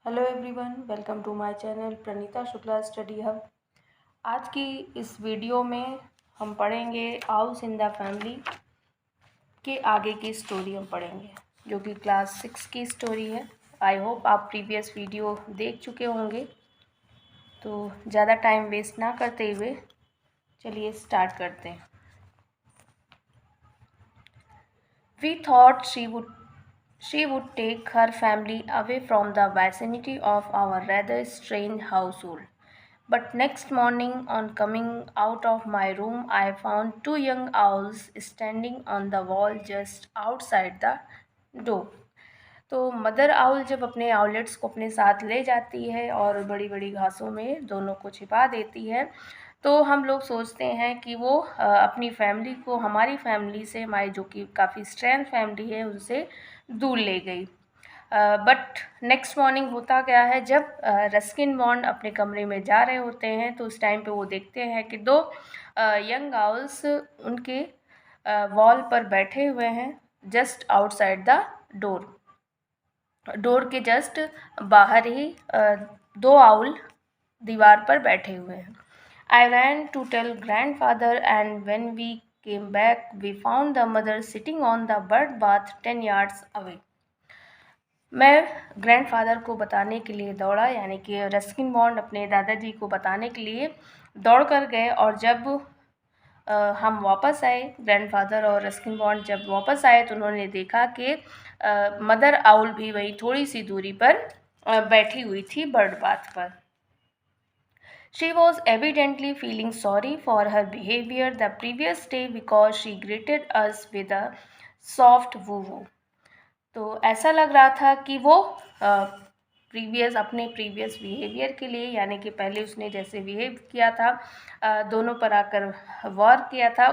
Hello everyone, welcome to my channel Praneeta Shukla study hub. आज की इस वीडियो में हम पढ़ेंगे हाउस इन द फैमिली के आगे की स्टोरी हम पढ़ेंगे, जो कि क्लास 6 की स्टोरी है। आई होप आप प्रीवियस वीडियो देख चुके होंगे, तो ज़्यादा टाइम वेस्ट ना करते हुए चलिए स्टार्ट करते हैं। We thought she would take her family away from the vicinity of our rather strange household. But next morning, on coming out of my room, I found two young owls standing on the wall just outside the door. तो mother owl जब अपने आउलेट्स को अपने साथ ले जाती है और बड़ी बड़ी घासों में दोनों को छिपा देती है, तो हम लोग सोचते हैं कि वो अपनी फैमिली को हमारी फैमिली से, हमारी जो कि काफ़ी स्ट्रेंथ फैमिली है, उनसे दूर ले गई। बट नेक्स्ट मॉर्निंग होता क्या है, जब रस्किन बॉन्ड अपने कमरे में जा रहे होते हैं तो उस टाइम पे वो देखते हैं कि दो यंग आउल्स उनके वॉल पर बैठे हुए हैं, जस्ट आउटसाइड द डोर के जस्ट बाहर ही दो आउल दीवार पर बैठे हुए हैं। I ran to tell grandfather and when we came back we found the mother sitting on the bird bath 10 yards away. मैं ग्रैंडफादर को बताने के लिए दौड़ा, यानी कि रस्किन बॉन्ड अपने दादाजी को बताने के लिए दौड़ कर गए। और जब हम वापस आए, ग्रैंडफादर और रस्किन बॉन्ड जब वापस आए तो उन्होंने देखा कि मदर आउल भी वहीं थोड़ी सी दूरी पर बैठी हुई थी बर्ड बाथ पर। She was evidently feeling sorry for her behavior the previous day because she greeted us with a soft woo-woo. तो ऐसा लग रहा था कि वो अपने प्रीवियस बिहेवियर के लिए, यानी कि पहले उसने जैसे बिहेव किया था, दोनों पर आकर वॉर किया था,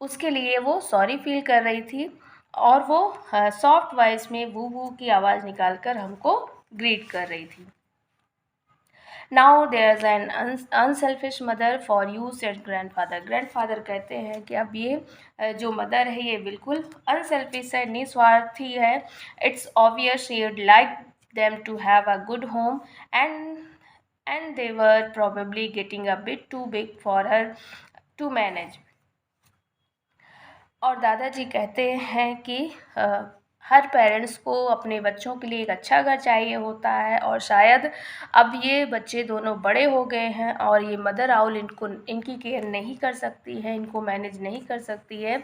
उसके लिए वो सॉरी फील कर रही थी। और वो सॉफ्ट वॉइस में वू वू की आवाज़ निकालकर हमको ग्रीट कर रही थी। Now there is an unselfish mother for you said grandfather. Grandfather कहते हैं कि अब ये जो मदर है ये बिल्कुल अनसेल्फिश है, निस्वार्थी है। It's obvious she would like them to have a good home and they were probably getting a bit too big for her to manage. और दादाजी कहते हैं कि हर पेरेंट्स को अपने बच्चों के लिए एक अच्छा घर चाहिए होता है, और शायद अब ये बच्चे दोनों बड़े हो गए हैं और ये मदर आउल इनकी केयर नहीं कर सकती है, इनको मैनेज नहीं कर सकती है,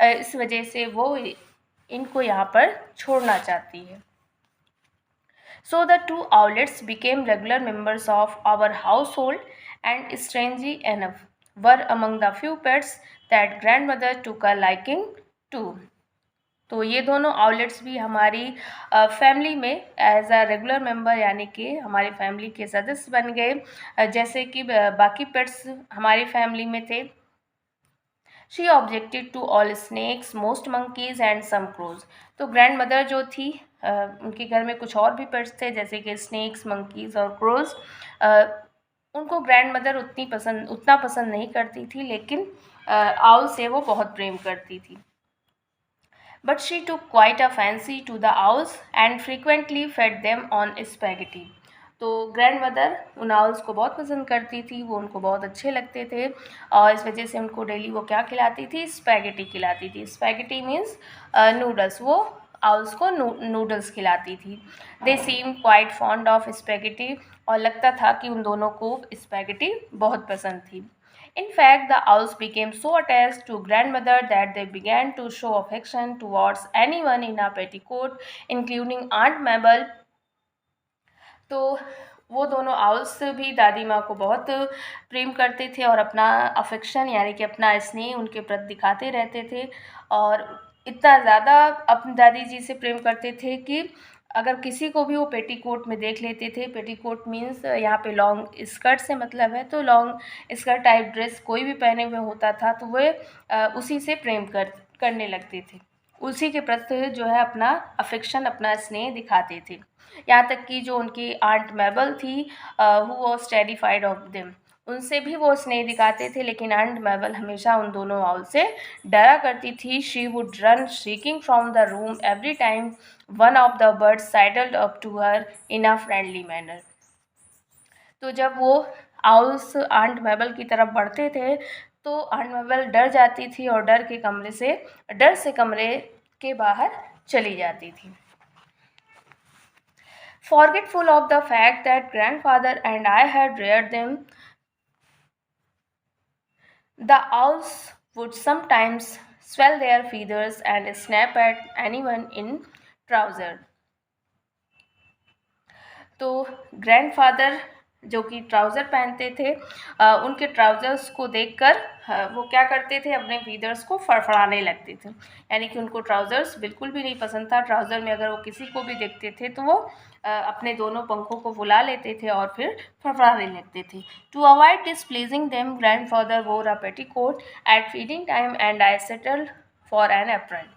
इस वजह से वो इनको यहाँ पर छोड़ना चाहती है। So the two owlets became regular members of our household and strangely enough were among the few pets that grandmother took a liking to. तो ये दोनों आउलेट्स भी हमारी फैमिली में एज अ रेगुलर मेंबर, यानी कि हमारी फैमिली के सदस्य बन गए, जैसे कि बाकी पेट्स हमारी फैमिली में थे। She objected to all snakes, most monkeys and some crows. तो ग्रैंड मदर जो थी, उनके घर में कुछ और भी पेट्स थे, जैसे कि स्नेक्स, मंकीज और क्रोज। उनको ग्रैंड मदर उतना पसंद नहीं करती थी, लेकिन आउल से वो बहुत प्रेम करती थी। But she took quite a fancy to the owls and frequently fed them on spaghetti. तो ग्रैंड मदर उन आउल्स को बहुत पसंद करती थी, वो उनको बहुत अच्छे लगते थे, और इस वजह से उनको डेली वो क्या खिलाती थी, स्पैगेटी खिलाती थी। Spaghetti means noodles. वो आउल्स को नूडल्स खिलाती थी। दे सीम क्वाइट फॉन्ड ऑफ स्पैगेटी, और लगता था कि उन दोनों को स्पैगेटी बहुत पसंद थी। In fact, the owls became so attached to grandmother that they began to show affection towards anyone in a petticoat, including Aunt Mabel. तो वो दोनों आउल्स भी दादी माँ को बहुत प्रेम करते थे और अपना अफेक्शन, यानी कि अपना स्नेह उनके प्रति दिखाते रहते थे, और इतना ज़्यादा अपनी दादी जी से प्रेम करते थे कि अगर किसी को भी वो पेटीकोट में देख लेते थे। पेटीकोट मीन्स यहाँ पे लॉन्ग स्कर्ट से मतलब है, तो लॉन्ग स्कर्ट टाइप ड्रेस कोई भी पहने हुए होता था तो वे उसी से प्रेम करने लगते थे, उसी के प्रति जो है अपना अफेक्शन, अपना स्नेह दिखाते थे। यहाँ तक कि जो उनकी आंट मेबल थी, who was terrified of them, उनसे भी वो स्नेह दिखाते थे, लेकिन आंट मैबल हमेशा उन दोनों आउल से डरा करती थी। She would run shrieking from the room every time one of the birds sidled up to her in a friendly manner. तो जब वो आउल्स आंट मैबल की तरफ बढ़ते थे तो आंट मैबल डर जाती थी और डर से कमरे के बाहर चली जाती थी। Forgetful of the fact that grandfather and I had reared them, the owls would sometimes swell their feathers and snap at anyone in trouser। तो ग्रैंडफादर जो कि ट्राउज़र पहनते थे, उनके ट्राउज़र्स को देखकर वो क्या करते थे, अपने फीदर्स को फड़फड़ाने लगते थे। यानी कि उनको ट्राउज़र्स बिल्कुल भी नहीं पसंद था। ट्राउज़र में अगर वो किसी को भी देखते थे तो वो अपने दोनों पंखों को फुला लेते थे और फिर फड़फड़ाने लगते थे। To avoid displeasing them grandfather wore a petticoat at feeding time and I settled for an apron.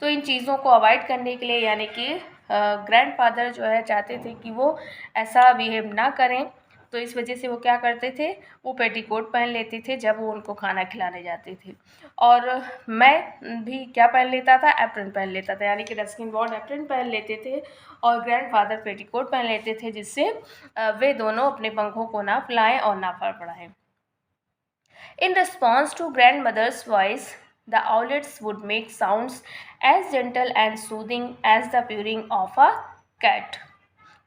तो इन चीज़ों को अवॉइड करने के लिए, यानी कि ग्रैंडफादर जो है चाहते थे कि वो ऐसा बिहेव ना करें, तो इस वजह से वो क्या करते थे, वो पेटीकोट पहन लेते थे जब वो उनको खाना खिलाने जाते थे। और मैं भी क्या पहन लेता था, एप्रन पहन लेता था, यानी कि रस्किन बॉन्ड एप्रन पहन लेते थे और ग्रैंडफादर पेटीकोट पहन लेते थे, जिससे वे दोनों अपने पंखों को ना फुलाएं और ना फड़फड़ाएं। In response to grandmother's voice, the owlets would make sounds as gentle and soothing as the purring of a cat।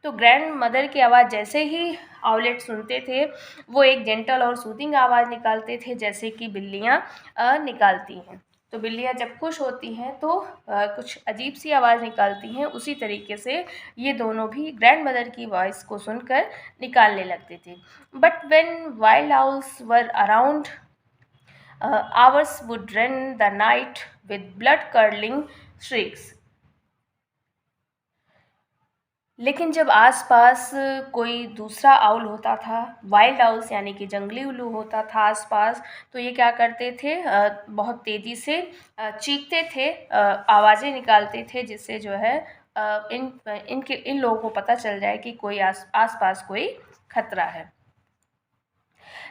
तो ग्रैंड मदर की आवाज़ जैसे ही आउलेट सुनते थे, वो एक जेंटल और सूदिंग आवाज़ निकालते थे, जैसे कि बिल्लियाँ निकालती हैं। तो बिल्लियाँ जब खुश होती हैं तो कुछ अजीब सी आवाज़ निकालती हैं, उसी तरीके से ये दोनों भी ग्रैंड मदर की वॉइस को सुनकर निकालने लगते थे। But when wild owls were around, hours would rend the night with blood-curdling shrieks। लेकिन जब आसपास कोई दूसरा आउल होता था, वाइल्ड आउल्स यानी कि जंगली उल्लू होता था आसपास, तो ये क्या करते थे, बहुत तेज़ी से चीखते थे, आवाज़ें निकालते थे, जिससे जो है इन लोगों को पता चल जाए कि कोई आसपास कोई खतरा है।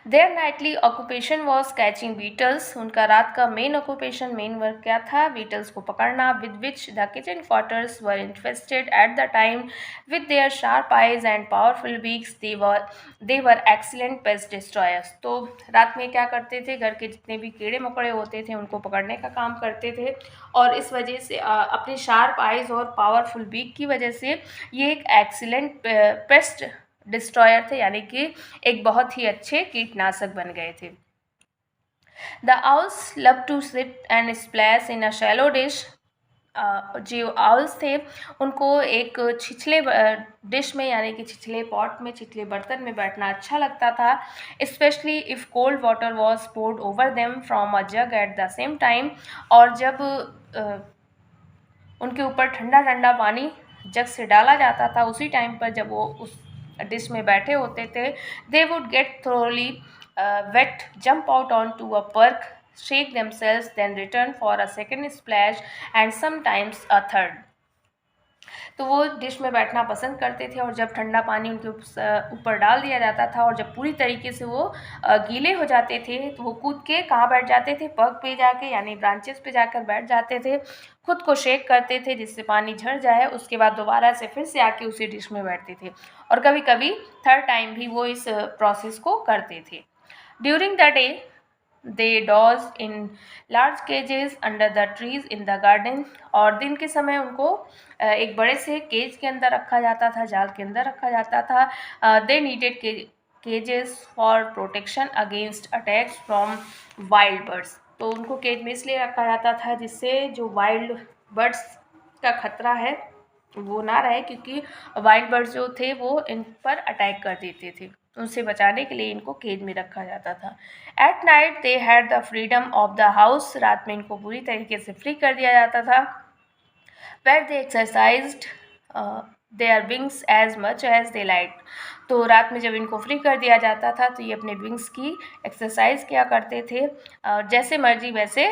Their nightly occupation was catching beetles। उनका रात का मेन वर्क क्या था, बीटल्स को पकड़ना, with which the kitchen quarters were infested at the time with their sharp eyes and powerful beaks। they were excellent pest destroyers। तो रात में क्या करते थे, घर के जितने भी कीड़े मकोड़े होते थे उनको पकड़ने का काम करते थे, और इस वजह से अपने शार्प आइज़ और पावरफुल बीक की वजह से ये एक एक्सीलेंट पेस्ट डिस्ट्रॉयर थे, यानी कि एक बहुत ही अच्छे कीटनाशक बन गए थे। The owls love to sip and splash in a shallow dish. जो आउल्स थे उनको एक छिछले डिश में, यानी कि छिछले पॉट में, छिछले बर्तन में बैठना अच्छा लगता था। Specially if cold water was poured over them from a jug at the same time. और जब उनके ऊपर ठंडा ठंडा पानी जग से डाला जाता था, उसी टाइम पर जब वो उस डिश में बैठे होते थे, they would get thoroughly wet, jump out on to a perch, shake themselves, then return for a second splash and sometimes a third. तो वो डिश में बैठना पसंद करते थे, और जब ठंडा पानी उनके ऊपर डाल दिया जाता था और जब पूरी तरीके से वो गीले हो जाते थे, तो वो कूद के कहाँ बैठ जाते थे, पर्क पे जाके, यानी ब्रांचेस पे जाकर बैठ जाते थे, खुद को शेक करते थे जिससे पानी झड़ जाए। उसके बाद दोबारा से फिर से आके उसी डिश में बैठते थे, और कभी कभी थर्ड टाइम भी वो इस प्रोसेस को करते थे। During the day they dozed in large cages under the trees in the garden. और दिन के समय उनको एक बड़े से केज के अंदर रखा जाता था, जाल के अंदर रखा जाता था। They needed cages for protection against attacks from wild birds. तो उनको केज में इसलिए रखा जाता था जिससे जो वाइल्ड बर्ड्स का खतरा है वो ना रहे, क्योंकि वाइल्ड बर्ड्स जो थे वो इन पर अटैक कर देते थे, उनसे बचाने के लिए इनको केज में रखा जाता था। At night they had the freedom of the house. रात में इनको पूरी तरीके से फ्री कर दिया जाता था। Where they exercised their wings as much as they like. तो रात में जब इनको फ्री कर दिया जाता था तो ये अपने विंग्स की एक्सरसाइज किया करते थे, जैसे मर्जी वैसे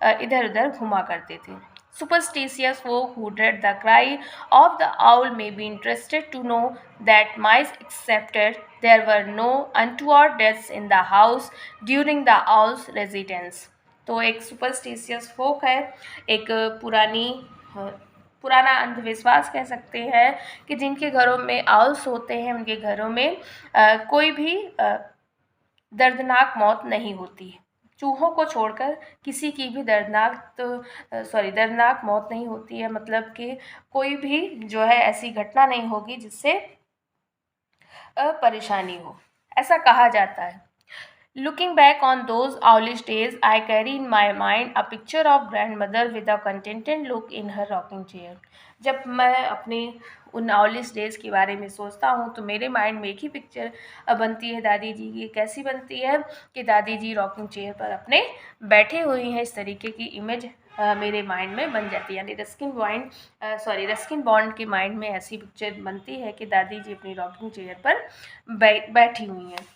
इधर उधर घुमा करते थे। Superstitious folk who dread the cry of the owl may be interested to know that mice accepted there were no untoward deaths in the house during the owl's residence. तो एक सुपरस्टिशियस फोक है, एक पुराना अंधविश्वास कह सकते हैं कि जिनके घरों में आउल्स होते हैं उनके घरों में कोई भी दर्दनाक मौत नहीं होती है। चूहों को छोड़कर किसी की भी दर्दनाक मौत नहीं होती है, मतलब कि कोई भी जो है ऐसी घटना नहीं होगी जिससे परेशानी हो, ऐसा कहा जाता है। Looking back on those owlish days, I carry in my mind a picture of grandmother with a contented look in her rocking chair. जब मैं अपने उन owlish days के बारे में सोचता हूँ तो मेरे माइंड में एक ही पिक्चर बनती है दादी जी की। कैसी बनती है कि दादी जी रॉकिंग चेयर पर अपने बैठे हुई हैं, इस तरीके की इमेज मेरे माइंड में बन जाती है। यानी रस्किन बॉन्ड के माइंड में ऐसी पिक्चर बनती है कि दादी जी अपनी रॉकिंग चेयर पर बैठी हुई हैं।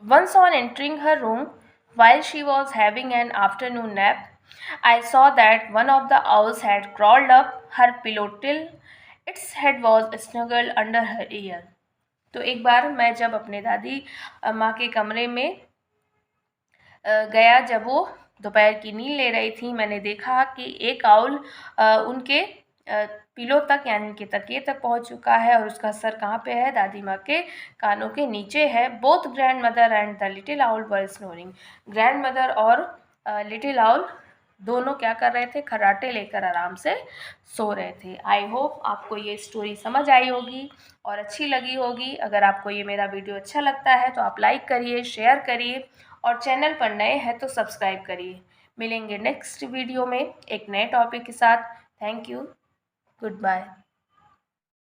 Once on entering her room, while she was having an afternoon nap, I saw that one of the owls had crawled up her pillow till its head was snuggled under her ear. तो एक बार मैं जब अपने दादी माँ के कमरे में गया, जब वो दोपहर की नींद ले रही थी, मैंने देखा कि एक आउल उनके पिलो तक यानी उनके तकिए तक पहुंच चुका है और उसका सर कहाँ पे है, दादी माँ के कानों के नीचे है। Both grand mother and the little owl were snoring. Grand mother और लिटिल आउल दोनों क्या कर रहे थे, खर्राटे लेकर आराम से सो रहे थे। आई होप आपको ये स्टोरी समझ आई होगी और अच्छी लगी होगी। अगर आपको ये मेरा वीडियो अच्छा लगता है तो आप लाइक करिए, शेयर करिए और चैनल पर नए हैं तो सब्सक्राइब करिए। मिलेंगे नेक्स्ट वीडियो में एक नए टॉपिक के साथ। Thank you, good bye.